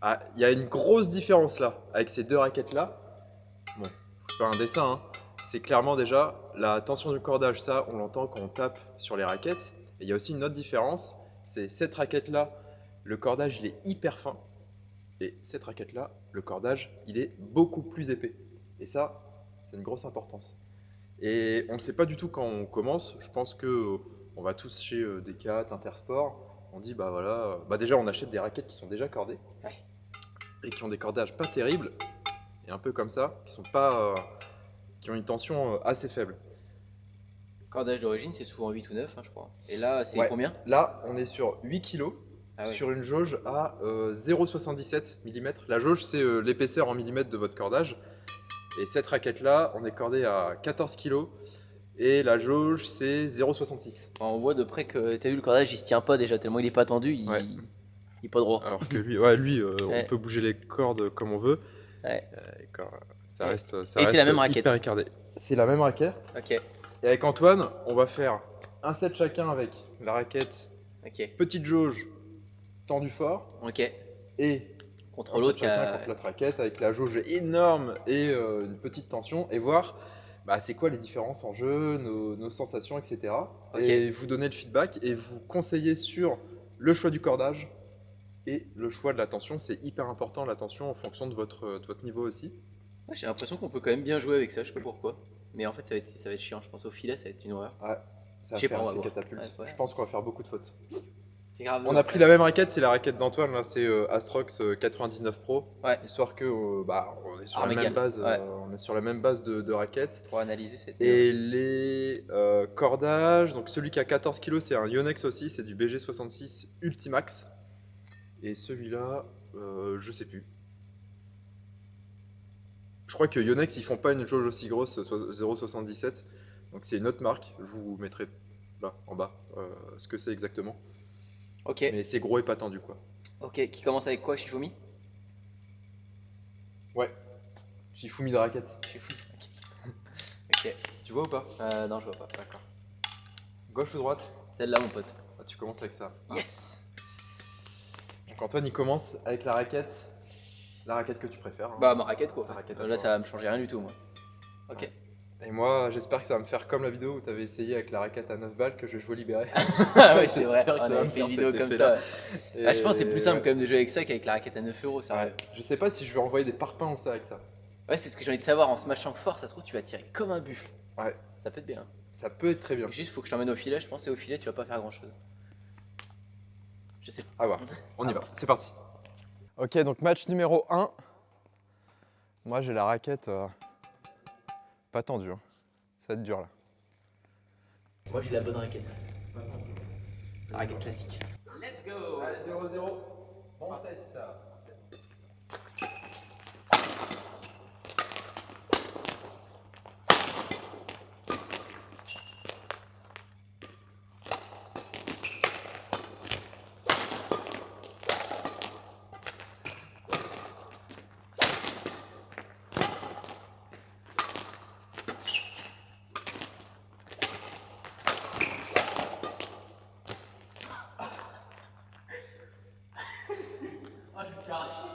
Ah, il y a une grosse différence là, avec ces deux raquettes-là. Bon, je fais un dessin, hein. C'est clairement déjà la tension du cordage, ça on l'entend quand on tape sur les raquettes. Et il y a aussi une autre différence, c'est cette raquette-là, le cordage il est hyper fin. Et cette raquette-là, le cordage il est beaucoup plus épais. Et ça, c'est une grosse importance. Et on ne le sait pas du tout quand on commence. Je pense que on va tous chez Decat, Intersport. On dit bah voilà, bah déjà on achète des raquettes qui sont déjà cordées Ouais. et qui ont des cordages pas terribles et un peu comme ça, qui sont pas, qui ont une tension assez faible. Cordage d'origine, c'est souvent 8 ou 9, hein, je crois. Et là, c'est Ouais. combien? Là, on est sur 8 kilos Ah ouais. sur une jauge à 0,77 mm. La jauge, c'est l'épaisseur en millimètres de votre cordage. Et cette raquette-là, on est cordé à 14 kilos et la jauge, c'est 0,66. On voit de près que t'as vu le cordage, il se tient pas déjà, tellement il est pas tendu, Ouais. il est pas droit. Alors que lui, ouais, lui on Ouais, peut bouger les cordes comme on veut. ouais. Et ça Et, reste, ça et c'est la reste même raquette. hyper écarté. C'est la même raquette. Ok, Et avec Antoine, on va faire un set chacun avec la raquette, ok, petite jauge, tendu fort, ok. et Contre un set l'autre qui chacun a. contre l'autre raquette avec la jauge énorme et une petite tension, et voir bah, c'est quoi les différences en jeu, nos sensations, etc. Ok. Et vous donner le feedback et vous conseiller sur le choix du cordage et le choix de la tension. C'est hyper important la tension en fonction de votre niveau aussi. Ouais, j'ai l'impression qu'on peut quand même bien jouer avec ça, je sais pas pourquoi. Mais en fait, ça va être chiant, je pense au filet, ça va être une horreur. Ouais, ça Je va sais pas, faire on va effet voir. catapulte. Ouais, ouais. Je pense qu'on va faire beaucoup de fautes. C'est grave. On a pris la même raquette, c'est la raquette d'Antoine, là, c'est Astrox 99 Pro. Ouais, Histoire que bah, on est sur la même Armégal. base, Ouais, on est sur la même base de raquettes. pour analyser cette merde. Et les cordages, donc celui qui a 14 kg, c'est un Yonex aussi, c'est du BG66 Ultimax. Et celui-là, je sais plus. Je crois que Yonex, ils font pas une jauge aussi grosse, 0,77. Donc c'est une autre marque, je vous mettrai là, en bas, ce que c'est exactement. Ok, Mais c'est gros et pas tendu, quoi. ok. Qui commence avec quoi, Shifumi? Ouais, Shifumi de raquette. Shifumi. Ok. Tu vois ou pas? Non, je vois pas. D'accord. Gauche ou droite? Celle-là, mon pote. Ah, tu commences avec ça. Yes! Donc Antoine, il commence avec la raquette que tu préfères, hein. Bah, ma raquette quoi. Ta raquette à Là, toi. ça va me changer rien du tout, moi. Ok. Ouais. Et moi, j'espère que ça va me faire comme la vidéo où tu avais essayé avec la raquette à 9 balles que je jouais libéré. Ah ouais, c'est vrai. J'espère que On ça va avait me fait une faire vidéo cet comme effet-là. ça. Ouais. Ah, je pense que c'est plus simple Et- quand même de jouer avec ça qu'avec la raquette à 9 €, ça. Ouais. Je sais pas si je vais envoyer des parpaings ou ça avec ça. Ouais, c'est ce que j'ai envie de savoir. En smashant fort, ça se trouve, tu vas tirer comme un buffle. Ouais, Ça peut être bien. ça peut être très bien. Juste, faut que je t'emmène au filet. Je pense que au filet, tu vas pas faire grand chose. Je sais pas. À voir. On y va. C'est parti. Ok, donc match numéro 1. Moi, j'ai la raquette pas tendue, hein. Ça va être dur là. Moi, j'ai la bonne raquette. La raquette classique. Let's go! Allez, 0-0. Bon set. Ah, je me suis arraché.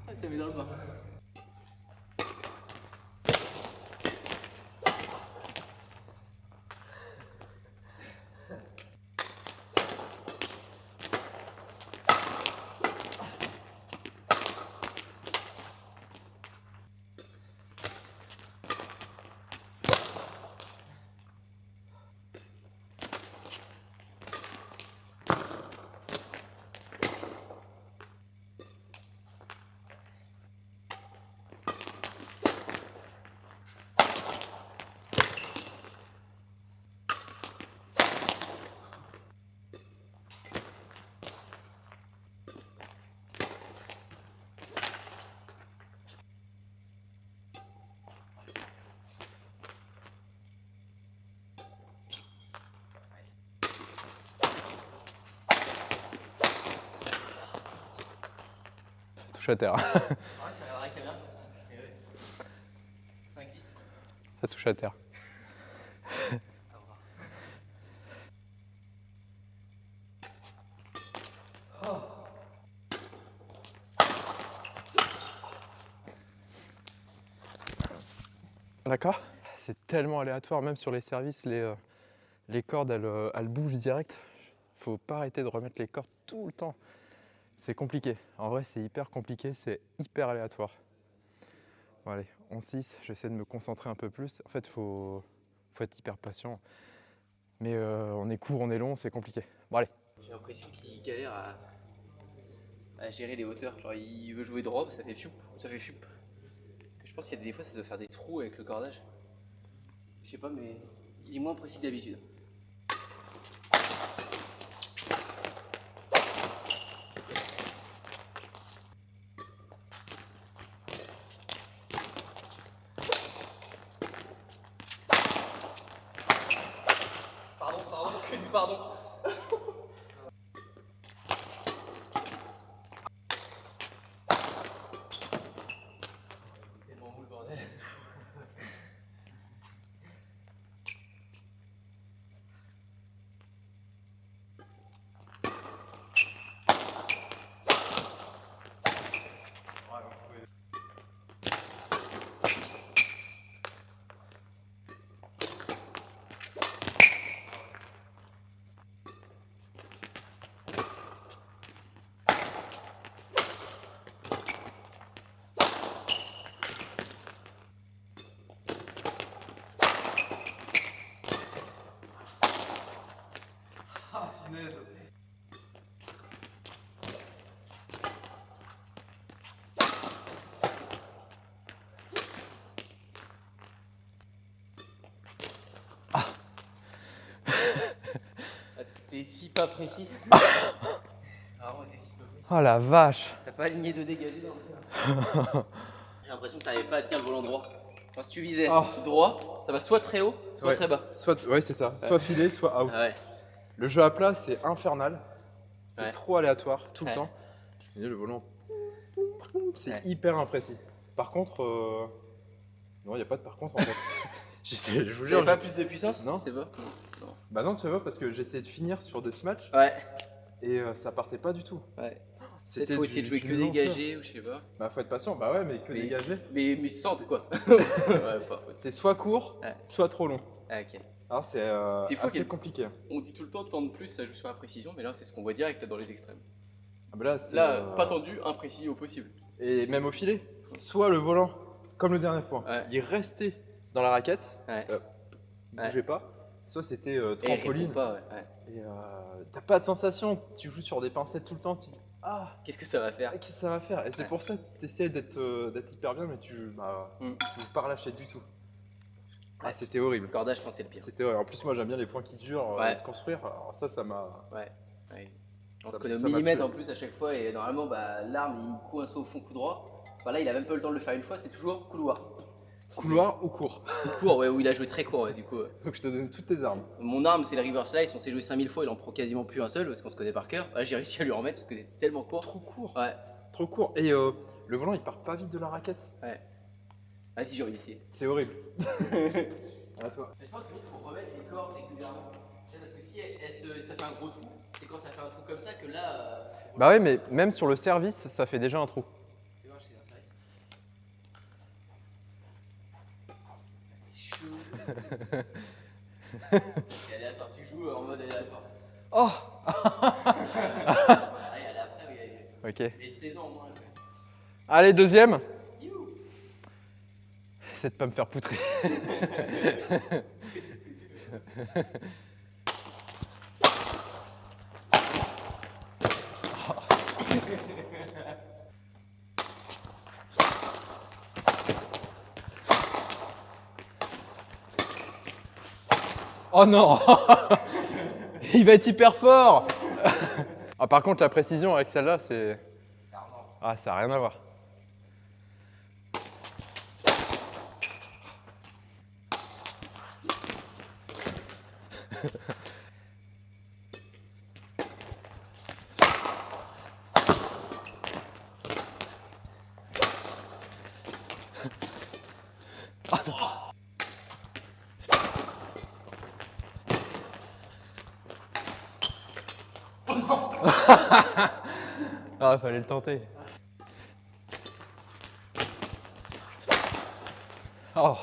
Ah, ça met dans le bain. touche à terre. Ah, tu regarderas la caméra comme ça. Et ouais. Ça glisse. Ça touche à terre. À voir. D'accord. C'est tellement aléatoire, même sur les services, les cordes elles bougent direct. Faut pas arrêter de remettre les cordes tout le temps. C'est compliqué. En vrai, c'est hyper compliqué, c'est hyper aléatoire. Bon, allez, en 6, j'essaie de me concentrer un peu plus. En fait, faut être hyper patient. Mais on est court, on est long, c'est compliqué. Bon, allez. J'ai l'impression qu'il galère à gérer les hauteurs. Genre, il veut jouer drop, ça fait fioup, ça fait fioup. Parce que je pense qu'il y a des fois, ça doit faire des trous avec le cordage. Je sais pas, mais il est moins précis que d'habitude. Pardon. Tellement mou le bordel. T'es si pas précis. Vraiment, t'es si peu précis. Oh la vache. T'as pas aligné de dégagé dans le J'ai l'impression que t'arrivais pas à tenir le volant droit. Enfin, si tu visais droit, ça va soit très haut, soit Ouais. très bas. Ouais, c'est ça. Soit filé, soit out. Ah ouais. Le jeu à plat, c'est infernal. C'est Ouais. trop aléatoire tout le Ouais. temps. Et le volant, c'est Ouais. hyper imprécis. Par contre, non, il n'y a pas de par contre en fait. Je vous J'avais jure. pas plus de puissance? Non. C'est pas. Non. Bah non, tu vois, parce que j'essayais de finir sur des matchs Ouais. et ça partait pas du tout. Ouais. C'était Peut-être faut essayer de jouer du que lenteur. dégagé ou je sais pas. Bah faut être patient. Bah ouais, mais que Mais- dégagé. Mais centre quoi. Ouais, faut. C'est soit court, Ouais. soit trop long. Ah, ok. Alors c'est C'est fou assez qu'il- compliqué. On dit tout le temps tendre plus, ça joue sur la précision, mais là c'est ce qu'on voit direct dans les extrêmes. Ah bah là, c'est, Là, pas tendu, imprécis au possible. Et même au filet, soit le volant, comme le dernier fois, Ouais. il restait dans la raquette, Ouais. il bougeait pas, soit c'était Et il trampoline, répond pas, ouais. et t'as pas de sensation, tu joues sur des pincettes tout le temps, tu te dis ah, Qu'est-ce que ça va faire? qu'est-ce que ça va faire? Et c'est Ouais. pour ça que tu essaies d'être hyper bien, mais tu veux pas relâcher du tout. Ah, Ouais. c'était horrible. Le cordage, je pense que c'est le pire. C'était horrible. En plus, moi j'aime bien les points qui durent, Ouais. de construire, alors ça m'a. Ouais. On Ça- se connaît au ça m'a millimètre tué. en plus à chaque fois, et normalement, bah, l'arme il me coince au fond coup droit. Bah, là, il a même pas eu le temps de le faire une fois, c'était toujours couloir. Couloir ou court. Court, ouais, où il a joué très court, ouais, du coup. Donc je te donne toutes tes armes. Mon arme, c'est le reverse slice, on s'est joué 5000 fois, il en prend quasiment plus un seul parce qu'on se connaît par cœur. Là, j'ai réussi à lui en remettre parce que c'était tellement court. Trop court. Ouais, Trop court. Et le volant il part pas vite de la raquette. ouais. Vas-y, j'ai envie d'essayer. C'est horrible. À toi. Je pense qu'il faut remettre les cordes régulièrement. Parce que si ça fait un gros trou, c'est quand ça fait un trou comme ça que là. Bah ouais, mais même sur le service, ça fait déjà un trou. Tu vois, c'est un service. C'est chaud. C'est aléatoire, tu joues en mode aléatoire. Oh. Allez, après, oui, Ok. il est plaisant au moins. Allez, deuxième. Youhou. Essaie de pas me faire poutrer. Oh non. Il va être hyper fort. Ah, par contre, la précision avec celle-là, c'est... Ah, ça n'a rien à voir. Ah, fallait le tenter. Oh.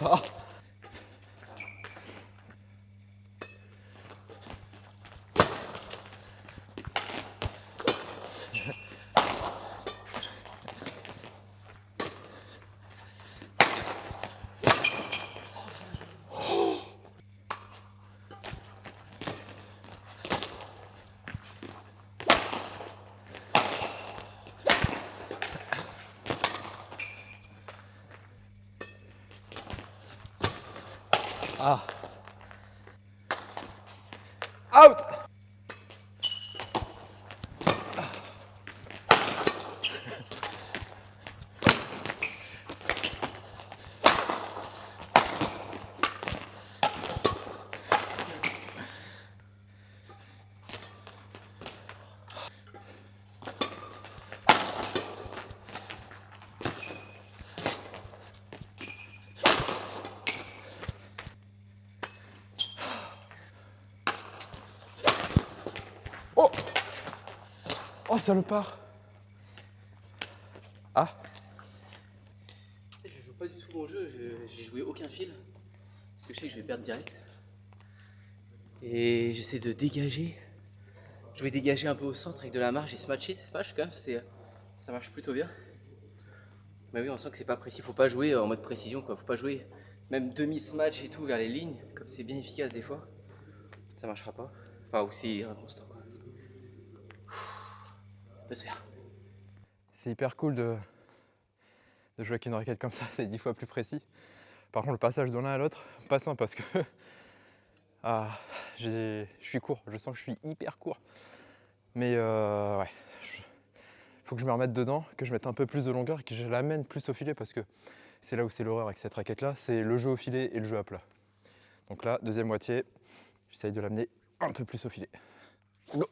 Ah. Ah. Out. Oh. Oh, salopard. Ah. Je joue pas du tout mon jeu, j'ai joué aucun fil. Parce que je sais que je vais perdre direct. Et j'essaie de dégager. Je vais dégager un peu au centre avec de la marge et smash quand même, ça marche plutôt bien. Mais oui, on sent que c'est pas précis, faut pas jouer en mode précision quoi, faut pas jouer même demi-smash et tout vers les lignes, comme c'est bien efficace des fois, ça marchera pas. Enfin, ou c'est inconstant quoi. Ça peut se faire. C'est hyper cool de jouer avec une raquette comme ça, c'est 10 fois plus précis. Par contre, le passage de l'un à l'autre, pas simple parce que ah, je suis court, je sens que je suis hyper court. Mais ouais, faut que je me remette dedans, que je mette un peu plus de longueur et que je l'amène plus au filet parce que c'est là où c'est l'horreur avec cette raquette là, c'est le jeu au filet et le jeu à plat. Donc là, deuxième moitié, j'essaye de l'amener un peu plus au filet. Let's go.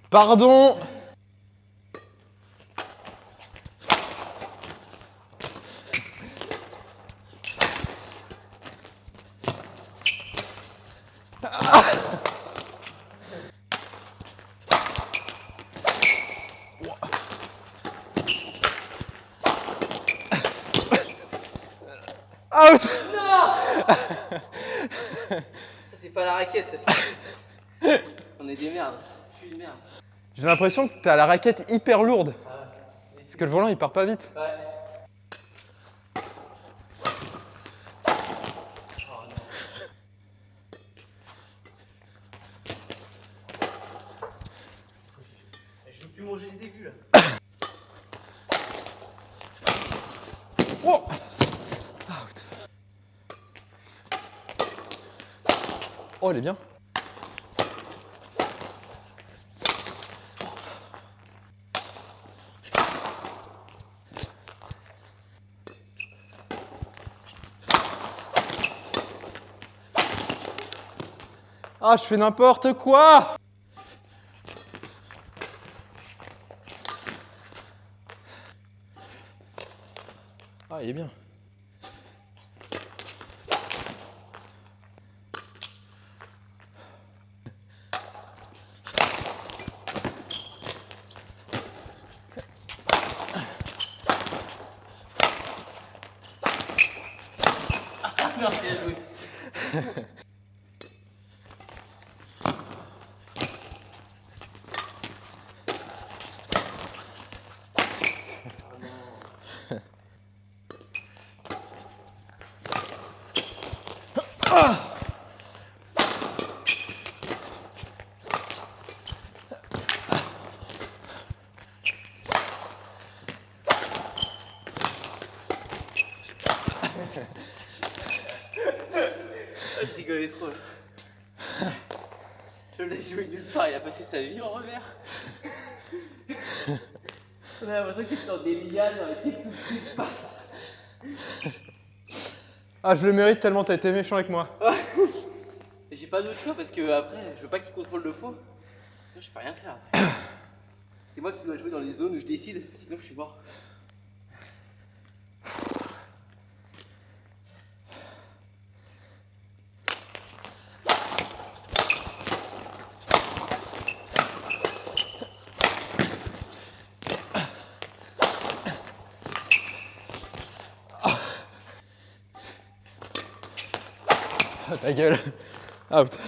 Pardon. Out. Ça c'est pas la raquette, ça c'est juste. On est des merdes, je suis une merde. J'ai l'impression que t'as la raquette hyper lourde. Parce que le volant il part pas vite. Ouais. Je joue plus mon jeu du début là. Oh. Out. Oh, elle est bien. Ah, je fais n'importe quoi. Ah, il est bien. Non, bien joué. Je rigolais trop. Je l'ai joué nulle part, il a passé sa vie en revers. On a l'impression qu'il est dans des lianes, on va essayer de tout pas. Ah, je le mérite tellement t'as été méchant avec moi. J'ai pas d'autre choix parce que après, je veux pas qu'il contrôle le pot. Sinon, je peux rien faire. C'est moi qui dois jouer dans les zones où je décide, sinon je suis mort. Ah, ta gueule. Out.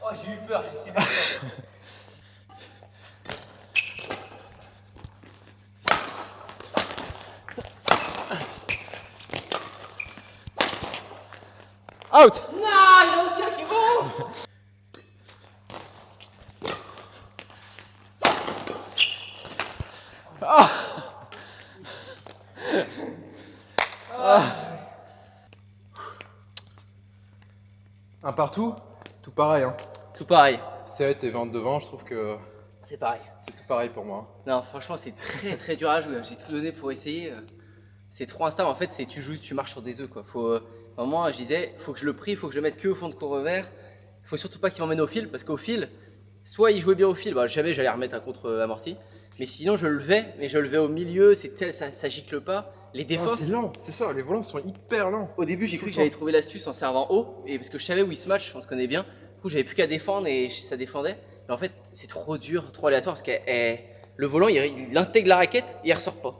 Oh, j'ai eu peur, c'est bon. Out. Non, il y en a aucun qui est bon. Un partout, tout pareil. Hein. Tout pareil. Serré tes ventes devant, je trouve que C'est pareil. c'est tout pareil pour moi. Non, franchement, c'est très très dur à jouer. J'ai tout donné pour essayer. C'est trop instable. En fait, c'est tu joues, tu marches sur des œufs quoi. Faut, à un moment, je disais, faut que je le prie, faut que je le mette que au fond de cours revers. Faut surtout pas qu'il m'emmène au fil parce qu'au fil, soit il jouait bien au fil, bah, je savais j'allais remettre un contre amorti. Mais sinon, je le levais, mais je le levais au milieu. C'est tel, ça gicle pas. Les Non, défenses. c'est lent, c'est ça, les volants sont hyper lents. Au début, j'ai cru que j'allais trouver l'astuce en servant haut, et parce que je savais où il se match, on se connaît bien. Du coup, j'avais plus qu'à défendre et ça défendait. Mais en fait, c'est trop dur, trop aléatoire parce que le volant, il intègre la raquette et il ressort pas.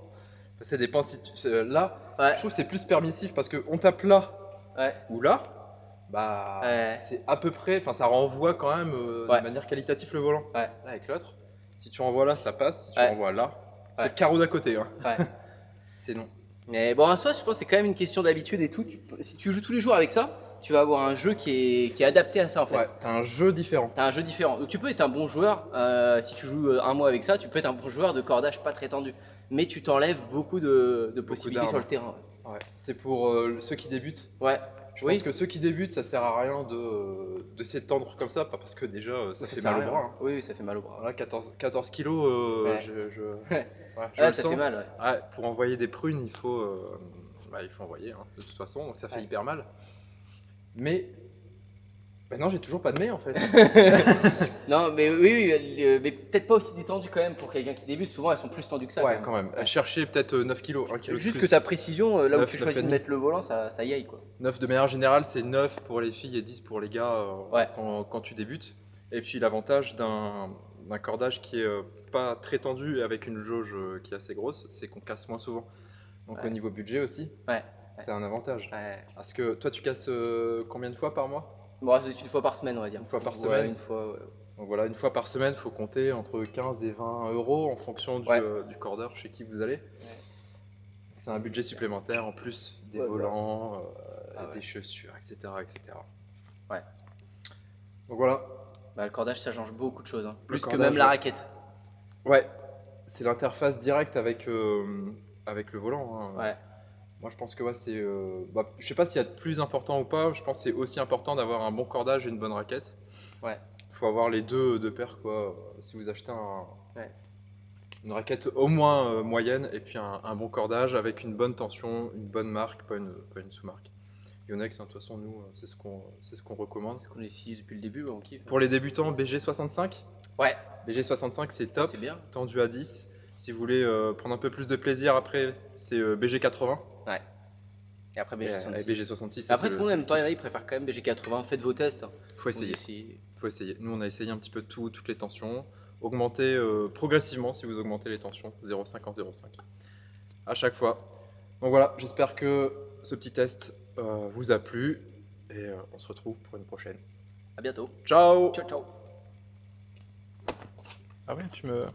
Ça dépend si tu. Là, Ouais. je trouve que c'est plus permissif parce qu'on tape là Ouais. ou là, bah Ouais. c'est à peu près, enfin ça renvoie quand même Ouais. de manière qualitative le volant. Ouais. Là avec l'autre, si tu renvoies là, ça passe, si tu Ouais. renvoies là, c'est Ouais. le carreau d'à côté. Hein. Ouais. C'est non. Mais bon, en soi, je pense que c'est quand même une question d'habitude et tout. Si tu joues tous les jours avec ça, tu vas avoir un jeu qui est adapté à ça en fait. Ouais, t'as un jeu différent. T'as un jeu différent. Donc tu peux être un bon joueur, si tu joues un mois avec ça, tu peux être un bon joueur de cordage pas très tendu. Mais tu t'enlèves beaucoup de possibilités d'armes. sur le terrain. Ouais. C'est pour ceux qui débutent. Ouais. Je pense que ceux qui débutent, ça sert à rien de s'étendre comme ça, pas parce que déjà ça fait sert à mal au rien. bras. Hein. Oui, ça fait mal au bras. Voilà, 14 kilos, Ouais. ouais, je Ouais, le ça sens. fait mal. Ouais. Ouais, pour envoyer des prunes, il faut envoyer, hein, de toute façon, donc ça fait Ouais. hyper mal. Mais non, j'ai toujours pas de mais en fait. Non, mais oui, mais peut-être pas aussi détendu quand même pour quelqu'un qui débute. Souvent, elles sont plus tendues que ça. Ouais, quand même. Chercher peut-être 9 kilos, 1 kilo de Juste plus. que ta précision, là où 9, tu choisis de 9,5. mettre le volant, ça y aille quoi. 9 de manière générale, c'est 9 pour les filles et 10 pour les gars Ouais. quand tu débutes. Et puis l'avantage d'un cordage qui est pas très tendu et avec une jauge qui est assez grosse, c'est qu'on casse moins souvent. Donc Ouais. au niveau budget aussi, Ouais. c'est un avantage. Ouais. Parce que toi, tu casses combien de fois par mois? Bon, c'est une fois par semaine, on va dire. Une fois par Ouais, semaine. une fois. Ouais. Donc voilà, une fois par semaine, il faut compter entre 15 et 20 euros en fonction Ouais. du cordeur chez qui vous allez. C'est un budget supplémentaire en plus des Ouais, volants, Ah ouais. des chaussures, etc., etc. Ouais. Donc voilà. Bah, le cordage, ça change beaucoup de choses. Hein. Plus que cordage, même la ouais. raquette. Ouais, c'est l'interface directe avec le volant. Hein. Ouais. Moi, je pense que ouais, c'est. Je sais pas s'il y a de plus important ou pas. Je pense que c'est aussi important d'avoir un bon cordage et une bonne raquette. Ouais. Il faut avoir les deux paires, quoi. Si vous achetez Ouais. une raquette au moins moyenne et puis un bon cordage avec une bonne tension, une bonne marque, pas une sous-marque. Yonex, hein, de toute façon, nous, c'est ce qu'on recommande. C'est ce qu'on utilise depuis le début, on kiffe. Pour les débutants, BG65. Ouais. BG65, c'est top. C'est bien. Tendu à 10. Si vous voulez prendre un peu plus de plaisir après, c'est BG80 Ouais. Et après BG66. et BG66. Après, c'est tout le monde n'aime pas, il y en a, ils préfèrent quand même BG80. Faites vos tests. Hein. Faut essayer. Vous essayez. Faut essayer. Nous, on a essayé un petit peu toutes les tensions. Augmenter progressivement si vous augmentez les tensions. 0,5 en 0,5. À chaque fois. Donc voilà, j'espère que ce petit test vous a plu. Et on se retrouve pour une prochaine. À bientôt. Ciao. Ciao, ciao. Ah ouais, tu me...